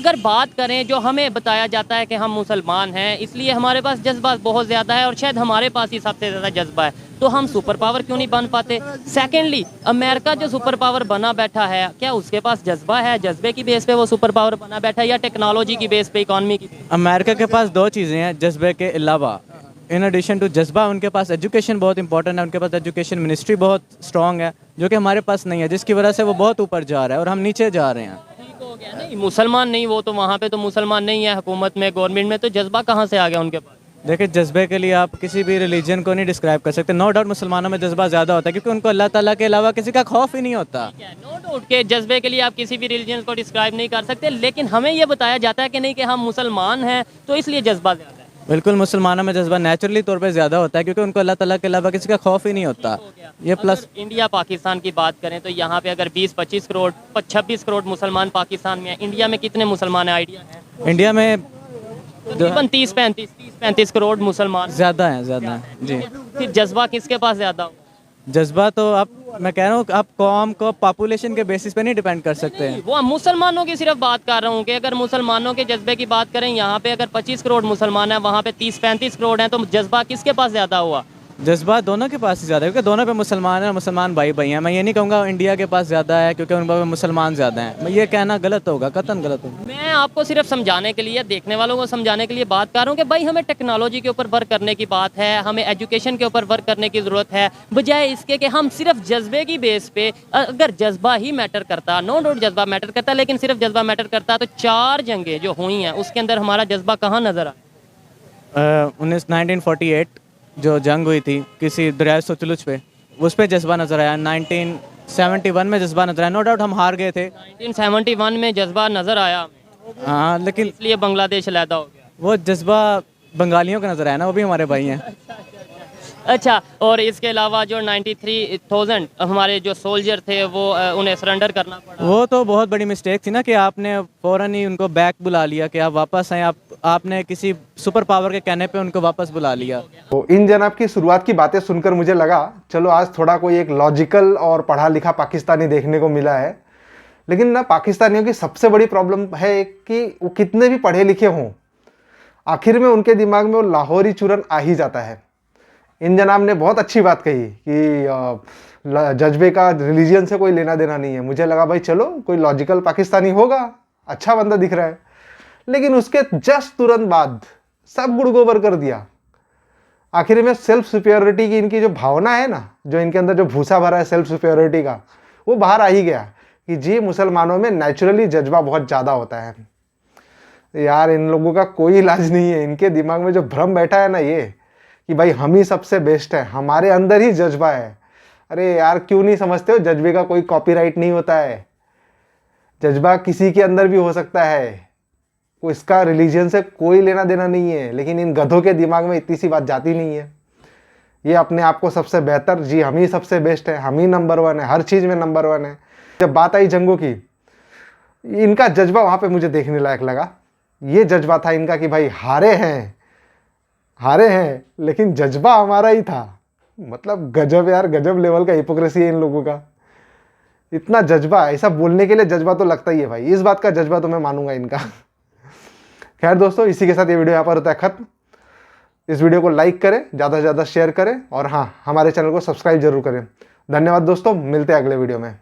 अगर बात करें जो हमें बताया जाता है कि हम मुसलमान हैं इसलिए हमारे पास जज्बा बहुत ज़्यादा है और शायद हमारे पास ही सबसे ज़्यादा जज्बा है, तो हम सुपर पावर क्यों नहीं बन पाते? सेकेंडली, अमेरिका जो सुपर पावर बना बैठा है, क्या उसके पास जज्बा है? जज्बे की बेस पे वो सुपर पावर बना बैठा है या टेक्नोलॉजी की बेस पे, इकॉनमी की बेस? अमेरिका के पास दो चीज़ें हैं जज्बे के अलावा। इन एडिशन टू जज्बा उनके पास एजुकेशन बहुत इंपॉर्टेंट है, उनके पास एजुकेशन मिनिस्ट्री बहुत स्ट्रांग है, जो कि हमारे पास नहीं है, जिसकी वजह से वो बहुत ऊपर जा रहा है और हम नीचे जा रहे हैं। ठीक हो गया, नहीं मुसलमान नहीं, वो तो वहाँ पे तो मुसलमान नहीं है हुकूमत में, गवर्नमेंट में, तो जज्बा कहाँ से आ गया उनके पास? देखिए, जज्बे के लिए आप किसी भी रिलीजन को नहीं डिस्क्राइब कर सकते। नो डाउट मुसलमानों में जज्बा ज़्यादा होता है क्योंकि उनको अल्लाह ताला के अलावा किसी का खौफ ही नहीं होता। नो डाउट के जज्बे के लिए आप किसी भी रिलीजन को डिस्क्राइब नहीं कर सकते, लेकिन हमें ये बताया जाता है कि नहीं, कि हम मुसलमान हैं तो इसलिए जज्बा ज़्यादा है। बिल्कुल, मुसलमानों में जज्बा नेचुरली तौर पे ज़्यादा होता है क्योंकि उनको अल्लाह ताला के अलावा किसी का खौफ ही नहीं होता। ये प्लस इंडिया पाकिस्तान की बात करें तो यहाँ पे अगर 20-25 करोड़ 26 करोड़ मुसलमान पाकिस्तान में है, इंडिया में कितने मुसलमान है, आइडिया है? इंडिया में तकरीबन 30-35 करोड़ मुसलमान ज़्यादा हैं जी। फिर जज्बा किसके पास ज़्यादा हो? जज्बा तो आप, मैं कह रहा हूँ, आप कौम को पॉपुलेशन के बेसिस पे नहीं डिपेंड कर सकते हैं। वो मुसलमानों की सिर्फ बात कर रहा हूँ कि अगर मुसलमानों के जज्बे की बात करें, यहाँ पे अगर 25 करोड़ मुसलमान हैं, वहाँ पे 30-35 करोड़ हैं, तो जज्बा किसके पास ज़्यादा हुआ? जज्बा दोनों के पास ही ज़्यादा है क्योंकि दोनों पे मुसलमान हैं और मुसलमान भाई भाई हैं। मैं ये नहीं कहूँगा इंडिया के पास ज़्यादा है क्योंकि उन पे मुसलमान ज़्यादा हैं, मैं ये कहना गलत होगा, कतन गलत होगा। मैं आपको सिर्फ समझाने के लिए, देखने वालों को समझाने के लिए बात कर रहा हूँ कि भाई हमें टेक्नोलॉजी के ऊपर वर्क करने की बात है, हमें एजुकेशन के ऊपर वर्क करने की ज़रूरत है, बजाय इसके कि हम सिर्फ जज्बे की बेस पे। अगर जज्बा ही मैटर करता, नो डाउट जज्बा मैटर करता, लेकिन सिर्फ जज्बा मैटर करता तो 4 जंगें जो हुई हैं उसके अंदर हमारा जज्बा कहाँ नज़र आया? 1948 जो जंग हुई थी किसी दरियाए सतलुज पे, उस पे जज्बा नज़र आया। 1971 में जज्बा नज़र आया। नो डाउट हम हार गए थे। 1971 में जज्बा नज़र आया, हाँ, लेकिन इसलिए बांग्लादेश अलहदा हो गया। वो जज्बा बंगालियों का नज़र आया ना, वो भी हमारे भाई हैं। अच्छा, और इसके अलावा जो 93,000 हमारे जो सोल्जर थे वो उन्हें सरेंडर करना पड़ा। वो तो बहुत बड़ी मिस्टेक थी ना कि आपने फ़ौरन ही उनको बैक बुला लिया कि आप वापस आएँ। आपने किसी सुपर पावर के कहने पे उनको वापस बुला लिया। तो इन जनाब की शुरुआत की बातें सुनकर मुझे लगा चलो आज थोड़ा कोई एक लॉजिकल और पढ़ा लिखा पाकिस्तानी देखने को मिला है। लेकिन ना, पाकिस्तानियों की सबसे बड़ी प्रॉब्लम है कि वो कितने भी पढ़े लिखे हों, आखिर में उनके दिमाग में वो लाहौरी चूरन आ ही जाता है। इन जनाब ने बहुत अच्छी बात कही कि जज्बे का रिलीजन से कोई लेना देना नहीं है। मुझे लगा भाई चलो कोई लॉजिकल पाकिस्तानी होगा, अच्छा बंदा दिख रहा है, लेकिन उसके जस्ट तुरंत बाद सब गुड़ गोबर कर दिया। आखिर में सेल्फ सुपेरियोरिटी की इनकी जो भावना है ना, जो इनके अंदर जो भूसा भरा है सेल्फ सुपेरियोरिटी का, वो बाहर आ ही गया कि जी मुसलमानों में नेचुरली जज्बा बहुत ज़्यादा होता है। यार, इन लोगों का कोई इलाज नहीं है। इनके दिमाग में जो भ्रम बैठा है ना, ये कि भाई हम ही सबसे बेस्ट है, हमारे अंदर ही जज्बा है। अरे यार, क्यों नहीं समझते हो, जज्बे का कोई कॉपीराइट नहीं होता है। जज्बा किसी के अंदर भी हो सकता है, कोई इसका रिलीजन से कोई लेना देना नहीं है। लेकिन इन गधों के दिमाग में इतनी सी बात जाती नहीं है। ये अपने आप को सबसे बेहतर, जी हम ही सबसे बेस्ट है, हम ही नंबर 1 है, हर चीज़ में नंबर 1 है। जब बात आई जंगों की, इनका जज्बा वहाँ पे मुझे देखने लायक लगा। ये जज्बा था इनका कि भाई हारे हैं लेकिन जज्बा हमारा ही था। मतलब गजब यार, गजब लेवल का हिपोक्रेसी है इन लोगों का। इतना जज्बा, ऐसा बोलने के लिए जज्बा तो लगता ही है भाई। इस बात का जज्बा तो मैं मानूंगा इनका। खैर दोस्तों, इसी के साथ ये वीडियो यहाँ पर होता है खत्म। इस वीडियो को लाइक करें, ज़्यादा से ज़्यादा शेयर करें और हाँ, हमारे चैनल को सब्सक्राइब जरूर करें। धन्यवाद दोस्तों, मिलते हैं अगले वीडियो में।